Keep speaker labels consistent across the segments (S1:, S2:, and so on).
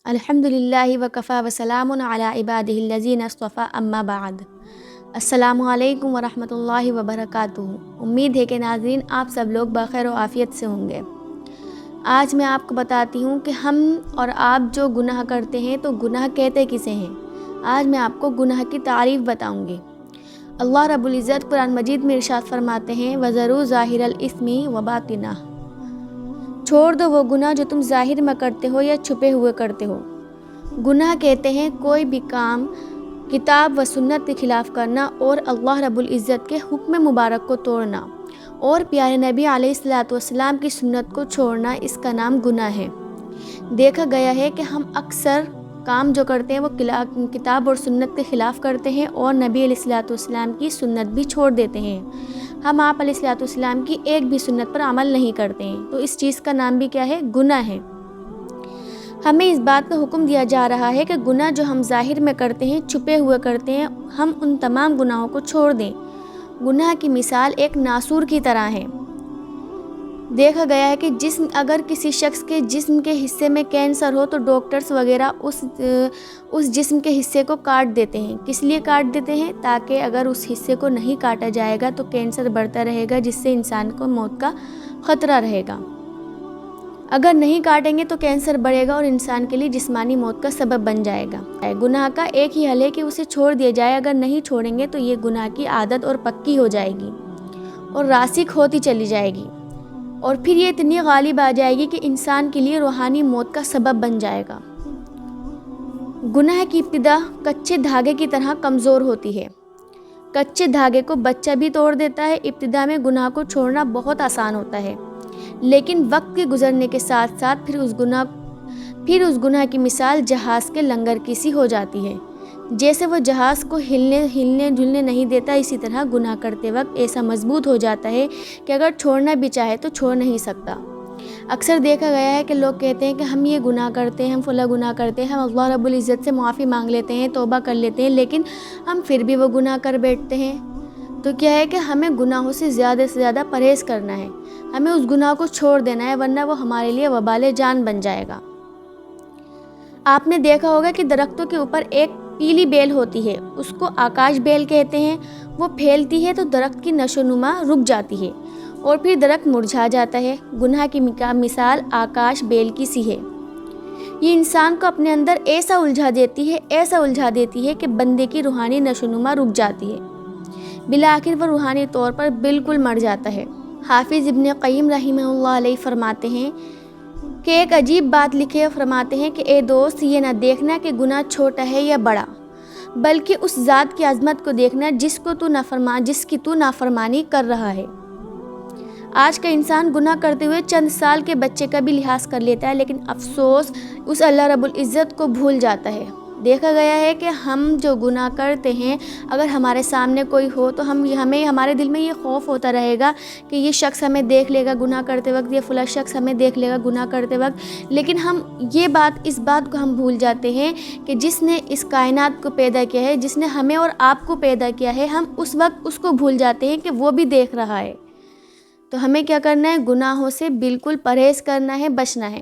S1: الحمدللہ وکفا وسلام علی عبادہ الذین اصطفیٰ اما بعد۔ السلام علیکم ورحمۃ اللہ وبرکاتہ۔ امید ہے کہ ناظرین آپ سب لوگ بخیر و عافیت سے ہوں گے۔ آج میں آپ کو بتاتی ہوں کہ ہم اور آپ جو گناہ کرتے ہیں تو گناہ کہتے کسے ہیں۔ آج میں آپ کو گناہ کی تعریف بتاؤں گی۔ اللہ رب العزت قرآن مجید میں ارشاد فرماتے ہیں وَذَرُوا ظَاهِرَ الْإِثْمِ وَبَاطِنَهُ، چھوڑ دو وہ گناہ جو تم ظاہر میں کرتے ہو یا چھپے ہوئے کرتے ہو۔ گناہ کہتے ہیں کوئی بھی کام کتاب و سنت کے خلاف کرنا اور اللہ رب العزت کے حکم مبارک کو توڑنا اور پیارے نبی علیہ الصلوۃ والسلام کی سنت کو چھوڑنا، اس کا نام گناہ ہے۔ دیکھا گیا ہے کہ ہم اکثر کام جو کرتے ہیں وہ کتاب اور سنت کے خلاف کرتے ہیں اور نبی علیہ الصلوۃ والسلام کی سنت بھی چھوڑ دیتے ہیں۔ ہم آپ علیہ الصلوۃ والسلام کی ایک بھی سنت پر عمل نہیں کرتے ہیں، تو اس چیز کا نام بھی کیا ہے؟ گناہ ہے۔ ہمیں اس بات کا حکم دیا جا رہا ہے کہ گناہ جو ہم ظاہر میں کرتے ہیں، چھپے ہوئے کرتے ہیں، ہم ان تمام گناہوں کو چھوڑ دیں۔ گناہ کی مثال ایک ناسور کی طرح ہے۔ دیکھا گیا ہے کہ اگر کسی شخص کے جسم کے حصے میں کینسر ہو تو ڈاکٹرز وغیرہ اس جسم کے حصے کو کاٹ دیتے ہیں۔ کس لیے کاٹ دیتے ہیں؟ تاکہ اگر اس حصے کو نہیں کاٹا جائے گا تو کینسر بڑھتا رہے گا، جس سے انسان کو موت کا خطرہ رہے گا۔ اگر نہیں کاٹیں گے تو کینسر بڑھے گا اور انسان کے لیے جسمانی موت کا سبب بن جائے گا۔ گناہ کا ایک ہی حل ہے کہ اسے چھوڑ دیا جائے۔ اگر نہیں چھوڑیں گے تو یہ گناہ کی عادت اور پکی ہو جائے گی اور راسخ ہوتی چلی جائے گی، اور پھر یہ اتنی غالب آ جائے گی کہ انسان کے لیے روحانی موت کا سبب بن جائے گا۔ گناہ کی ابتدا کچے دھاگے کی طرح کمزور ہوتی ہے۔ کچے دھاگے کو بچہ بھی توڑ دیتا ہے۔ ابتدا میں گناہ کو چھوڑنا بہت آسان ہوتا ہے، لیکن وقت کے گزرنے کے ساتھ ساتھ پھر اس گناہ کی مثال جہاز کے لنگر کی سی ہو جاتی ہے۔ جیسے وہ جہاز کو ہلنے جلنے نہیں دیتا، اسی طرح گناہ کرتے وقت ایسا مضبوط ہو جاتا ہے کہ اگر چھوڑنا بھی چاہے تو چھوڑ نہیں سکتا۔ اکثر دیکھا گیا ہے کہ لوگ کہتے ہیں کہ ہم یہ گناہ کرتے ہیں، ہم فلاں گناہ کرتے ہیں، ہم اللہ رب العزت سے معافی مانگ لیتے ہیں، توبہ کر لیتے ہیں، لیکن ہم پھر بھی وہ گناہ کر بیٹھتے ہیں۔ تو کیا ہے کہ ہمیں گناہوں سے زیادہ پرہیز کرنا ہے، ہمیں اس گناہ کو چھوڑ دینا ہے، ورنہ وہ ہمارے لیے وبال جان بن جائے گا۔ آپ نے دیکھا ہوگا کہ درختوں کے اوپر ایک پیلی بیل ہوتی ہے، اس کو آکاش بیل کہتے ہیں۔ وہ پھیلتی ہے تو درخت کی نشو و نما رک جاتی ہے اور پھر درخت مرجھا جاتا ہے۔ گناہ کی مثال آکاش بیل کی سی ہے۔ یہ انسان کو اپنے اندر ایسا الجھا دیتی ہے کہ بندے کی روحانی نشو و نما رک جاتی ہے، بالآخر وہ روحانی طور پر بالکل مر جاتا ہے۔ حافظ ابن قیم رحمہ اللہ علیہ فرماتے ہیں کہ ایک عجیب بات لکھے، فرماتے ہیں کہ اے دوست، یہ نہ دیکھنا کہ گناہ چھوٹا ہے یا بڑا، بلکہ اس ذات کی عظمت کو دیکھنا جس کی تو نافرمانی کر رہا ہے۔ آج کا انسان گناہ کرتے ہوئے چند سال کے بچے کا بھی لحاظ کر لیتا ہے، لیکن افسوس اس اللہ رب العزت کو بھول جاتا ہے۔ دیکھا گیا ہے کہ ہم جو گناہ کرتے ہیں، اگر ہمارے سامنے کوئی ہو تو ہمارے دل میں یہ خوف ہوتا رہے گا کہ یہ شخص ہمیں دیکھ لے گا گناہ کرتے وقت، یہ فلاں شخص ہمیں دیکھ لے گا گناہ کرتے وقت، لیکن اس بات کو ہم بھول جاتے ہیں کہ جس نے اس کائنات کو پیدا کیا ہے، جس نے ہمیں اور آپ کو پیدا کیا ہے، ہم اس وقت اس کو بھول جاتے ہیں کہ وہ بھی دیکھ رہا ہے۔ تو ہمیں کیا کرنا ہے؟ گناہوں سے بالکل پرہیز کرنا ہے، بچنا ہے۔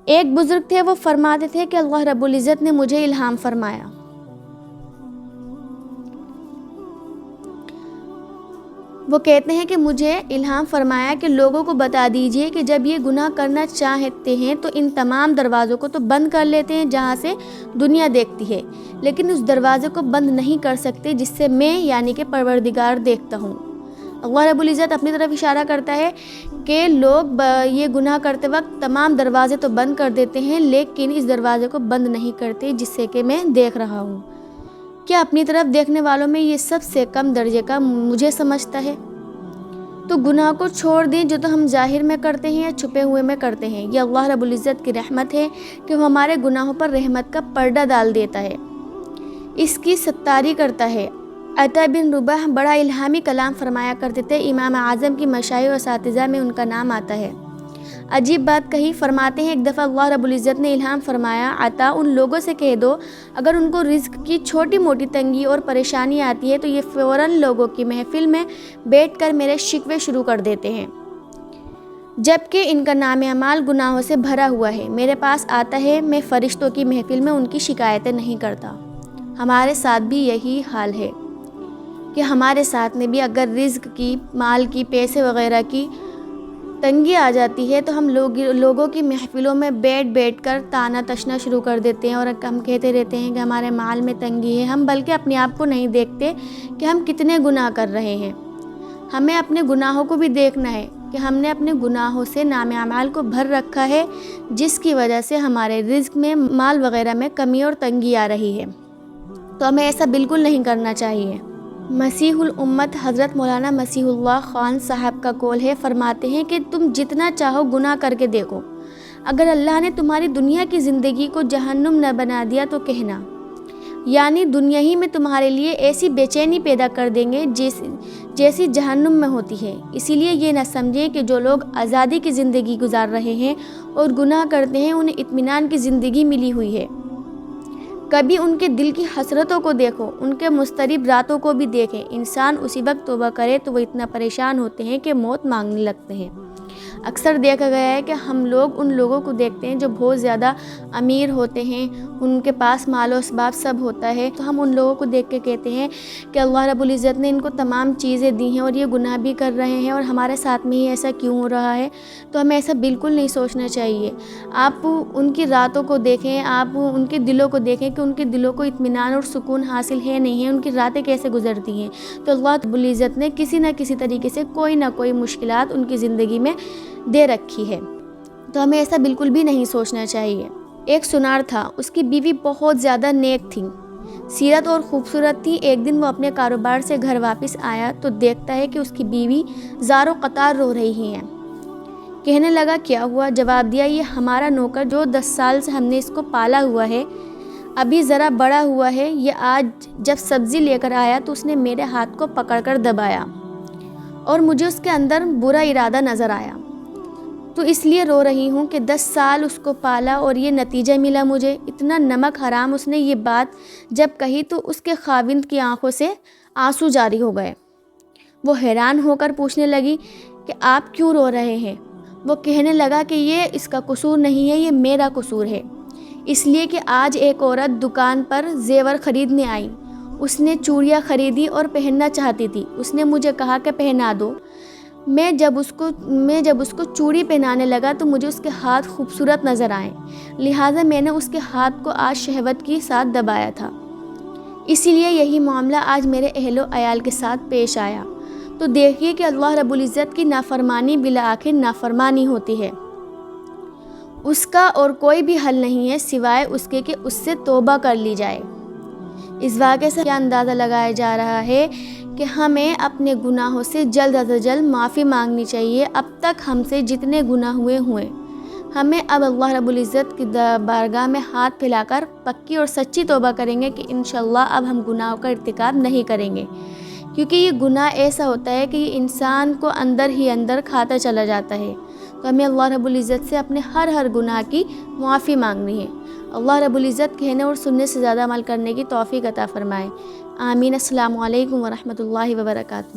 S1: ایک بزرگ تھے، وہ فرماتے تھے کہ اللہ رب العزت نے مجھے الہام فرمایا۔ وہ کہتے ہیں کہ مجھے الہام فرمایا کہ لوگوں کو بتا دیجئے کہ جب یہ گناہ کرنا چاہتے ہیں تو ان تمام دروازوں کو تو بند کر لیتے ہیں جہاں سے دنیا دیکھتی ہے، لیکن اس دروازے کو بند نہیں کر سکتے جس سے میں یعنی کہ پروردگار دیکھتا ہوں۔ اللہ رب العزت اپنی طرف اشارہ کرتا ہے کہ لوگ یہ گناہ کرتے وقت تمام دروازے تو بند کر دیتے ہیں، لیکن اس دروازے کو بند نہیں کرتے جس سے کہ میں دیکھ رہا ہوں۔ کیا اپنی طرف دیکھنے والوں میں یہ سب سے کم درجے کا مجھے سمجھتا ہے؟ تو گناہ کو چھوڑ دیں، جو تو ہم ظاہر میں کرتے ہیں یا چھپے ہوئے میں کرتے ہیں۔ یہ اللہ رب العزت کی رحمت ہے کہ وہ ہمارے گناہوں پر رحمت کا پردہ ڈال دیتا ہے، اس کی ستاری کرتا ہے۔ عطا بن رباح بڑا الہامی کلام فرمایا کرتے تھے، امام اعظم کی مشائخ و اساتذہ میں ان کا نام آتا ہے۔ عجیب بات کہی، فرماتے ہیں ایک دفعہ اللہ رب العزت نے الہام فرمایا، عطا ان لوگوں سے کہہ دو اگر ان کو رزق کی چھوٹی موٹی تنگی اور پریشانی آتی ہے تو یہ فوراً لوگوں کی محفل میں بیٹھ کر میرے شکوے شروع کر دیتے ہیں۔ جبکہ ان کا نام اعمال گناہوں سے بھرا ہوا ہے۔ میرے پاس آتا ہے، میں فرشتوں کی محفل میں ان کی شکایتیں نہیں کرتا۔ ہمارے ساتھ بھی یہی حال ہے کہ ہمارے ساتھ میں بھی اگر رزق کی، مال کی، پیسے وغیرہ کی تنگی آ جاتی ہے تو ہم لوگوں کی محفلوں میں بیٹھ کر طعنہ تشنا شروع کر دیتے ہیں اور ہم کہتے رہتے ہیں کہ ہمارے مال میں تنگی ہے۔ ہم بلکہ اپنے آپ کو نہیں دیکھتے کہ ہم کتنے گناہ کر رہے ہیں۔ ہمیں اپنے گناہوں کو بھی دیکھنا ہے کہ ہم نے اپنے گناہوں سے نام اعمال کو بھر رکھا ہے، جس کی وجہ سے ہمارے رزق میں، مال وغیرہ میں کمی اور تنگی آ رہی ہے۔ تو ہمیں ایسا بالکل نہیں کرنا چاہیے۔ مسیح الامت حضرت مولانا مسیح اللہ خان صاحب کا قول ہے، فرماتے ہیں کہ تم جتنا چاہو گناہ کر کے دیکھو، اگر اللہ نے تمہاری دنیا کی زندگی کو جہنم نہ بنا دیا تو کہنا، یعنی دنیا ہی میں تمہارے لیے ایسی بے چینی پیدا کر دیں گے جیسی جہنم میں ہوتی ہے۔ اسی لیے یہ نہ سمجھیں کہ جو لوگ آزادی کی زندگی گزار رہے ہیں اور گناہ کرتے ہیں انہیں اطمینان کی زندگی ملی ہوئی ہے۔ کبھی ان کے دل کی حسرتوں کو دیکھو، ان کے مضطرب راتوں کو بھی دیکھیں۔ انسان اسی وقت توبہ کرے تو وہ اتنا پریشان ہوتے ہیں کہ موت مانگنے لگتے ہیں۔ اکثر دیکھا گیا ہے کہ ہم لوگ ان لوگوں کو دیکھتے ہیں جو بہت زیادہ امیر ہوتے ہیں، ان کے پاس مال و اسباب سب ہوتا ہے، تو ہم ان لوگوں کو دیکھ کے کہتے ہیں کہ اللہ رب العزت نے ان کو تمام چیزیں دی ہیں اور یہ گناہ بھی کر رہے ہیں اور ہمارے ساتھ میں ہی ایسا کیوں ہو رہا ہے۔ تو ہمیں ایسا بالکل نہیں سوچنا چاہیے۔ آپ ان کی راتوں کو دیکھیں، آپ ان کے دلوں کو دیکھیں کہ ان کے دلوں کو اطمینان اور سکون حاصل ہے نہیں ہے، ان کی راتیں کیسے گزرتی ہیں۔ تو اللہ رب العزت نے کسی نہ کسی طریقے سے کوئی نہ کوئی مشکلات ان کی زندگی میں دے رکھی ہے، تو ہمیں ایسا بالکل بھی نہیں سوچنا چاہیے۔ ایک سنار تھا، اس کی بیوی بہت زیادہ نیک تھی، سیرت اور خوبصورت تھی۔ ایک دن وہ اپنے کاروبار سے گھر واپس آیا تو دیکھتا ہے کہ اس کی بیوی زار و قطار رو رہی ہیں۔ کہنے لگا کیا ہوا؟ جواب دیا، یہ ہمارا نوکر جو 10 سال سے ہم نے اس کو پالا ہوا ہے، ابھی ذرا بڑا ہوا ہے، یہ آج جب سبزی لے کر آیا تو اس نے میرے ہاتھ کو پکڑ کر دبایا اور مجھے اس کے اندر برا ارادہ نظر آیا، تو اس لیے رو رہی ہوں کہ 10 سال اس کو پالا اور یہ نتیجہ ملا مجھے۔ اتنا نمک حرام۔ اس نے یہ بات جب کہی تو اس کے خاوند کی آنکھوں سے آنسو جاری ہو گئے۔ وہ حیران ہو کر پوچھنے لگی کہ آپ کیوں رو رہے ہیں؟ وہ کہنے لگا کہ یہ اس کا قصور نہیں ہے، یہ میرا قصور ہے، اس لیے کہ آج ایک عورت دکان پر زیور خریدنے آئی، اس نے چوڑیاں خریدی اور پہننا چاہتی تھی، اس نے مجھے کہا کہ پہنا دو۔ میں جب اس کو چوڑی پہنانے لگا تو مجھے اس کے ہاتھ خوبصورت نظر آئے، لہٰذا میں نے اس کے ہاتھ کو آج شہوت کے ساتھ دبایا تھا، اسی لیے یہی معاملہ آج میرے اہل و عیال کے ساتھ پیش آیا۔ تو دیکھیے کہ اللہ رب العزت کی نافرمانی بالآخر نافرمانی ہوتی ہے، اس کا اور کوئی بھی حل نہیں ہے سوائے اس کے کہ اس سے توبہ کر لی جائے۔ اس واقعے سے کیا اندازہ لگایا جا رہا ہے کہ ہمیں اپنے گناہوں سے جلد از جلد معافی مانگنی چاہیے۔ اب تک ہم سے جتنے گناہ ہوئے ہمیں اب اللہ رب العزت کی بارگاہ میں ہاتھ پھیلا کر پکی اور سچی توبہ کریں گے کہ انشاءاللہ اب ہم گناہوں کا ارتکاب نہیں کریں گے، کیونکہ یہ گناہ ایسا ہوتا ہے کہ یہ انسان کو اندر ہی اندر کھاتا چلا جاتا ہے۔ تو ہمیں اللہ رب العزت سے اپنے ہر گناہ کی معافی مانگنی ہے۔ اللہ رب العزت کہنے اور سننے سے زیادہ عمل کرنے کی توفیق عطا فرمائے۔ آمین۔ السلام علیکم ورحمۃ اللہ وبرکاتہ۔